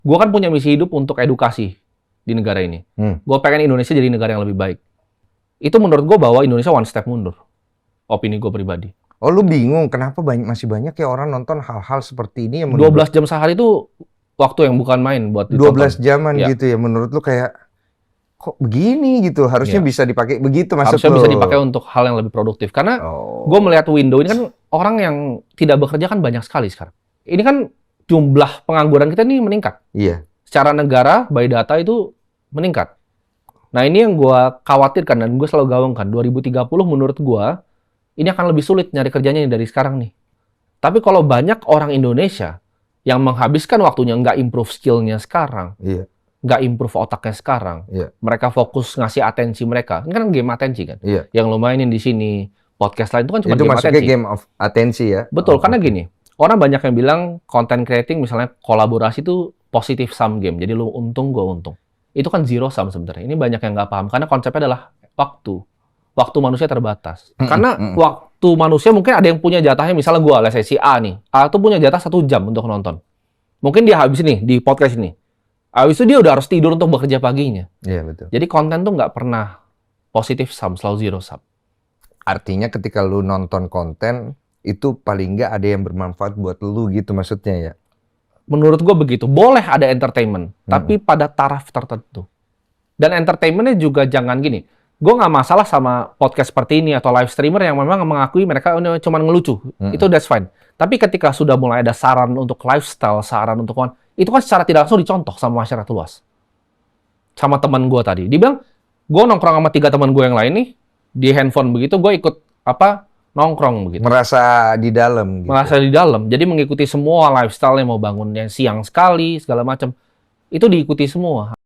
Gue kan punya misi hidup untuk edukasi di negara ini. Gue pengen Indonesia jadi negara yang lebih baik. Itu menurut gue bahwa Indonesia one step mundur. Opini gue pribadi. Oh, lu bingung kenapa masih banyak ya orang nonton hal-hal seperti ini yang 12 jam sehari itu waktu yang bukan main buat ditonton. 12 jaman ya. Gitu ya, menurut lu kayak kok begini gitu, harusnya bisa dipakai begitu maksud harusnya bisa dipakai untuk hal yang lebih produktif. Karena gue melihat window ini kan orang yang tidak bekerja kan banyak sekali sekarang. Ini kan jumlah pengangguran kita ini meningkat. Iya. Secara negara, by data itu meningkat. Nah ini yang gue khawatirkan dan gue selalu gaungkan. 2030 menurut gue, ini akan lebih sulit nyari kerjanya dari sekarang nih. Tapi kalau banyak orang Indonesia yang menghabiskan waktunya nggak improve skill-nya sekarang, nggak improve otaknya sekarang, mereka fokus ngasih atensi mereka. Ini kan game atensi kan? Yang lo mainin di sini, podcast lain itu kan cuma game atensi. Itu game of atensi ya? Betul, karena gini, orang banyak yang bilang content creating misalnya kolaborasi itu positive sum game. Jadi lo untung, gue untung. Itu kan zero sum sebenarnya. Ini banyak yang nggak paham, karena konsepnya adalah waktu. Waktu manusia terbatas. Karena waktu manusia mungkin ada yang punya jatahnya, misalnya gue, let's say si A nih. A tuh punya jatah 1 jam untuk nonton. Mungkin dia habis nih di podcast ini. Habis itu dia udah harus tidur untuk bekerja paginya. Iya, betul. Jadi konten tuh nggak pernah positif sum, selalu zero sum. Artinya ketika lu nonton konten, itu paling nggak ada yang bermanfaat buat lu gitu maksudnya ya? Menurut gue begitu. Boleh ada entertainment, tapi pada taraf tertentu. Dan entertainment-nya juga jangan gini. Gue nggak masalah sama podcast seperti ini atau live streamer yang memang mengakui mereka cuma ngelucu. Itu that's fine. Tapi ketika sudah mulai ada saran untuk lifestyle, saran untuk itu kan secara tidak langsung dicontoh sama masyarakat luas. Sama teman gue tadi. Dia bilang, gue nongkrong sama 3 teman gue yang lain nih, di handphone begitu, gue ikut nongkrong begitu. Merasa di dalam gitu. Merasa di dalam. Jadi mengikuti semua lifestyle yang mau bangunnya siang sekali, segala macam. Itu diikuti semua.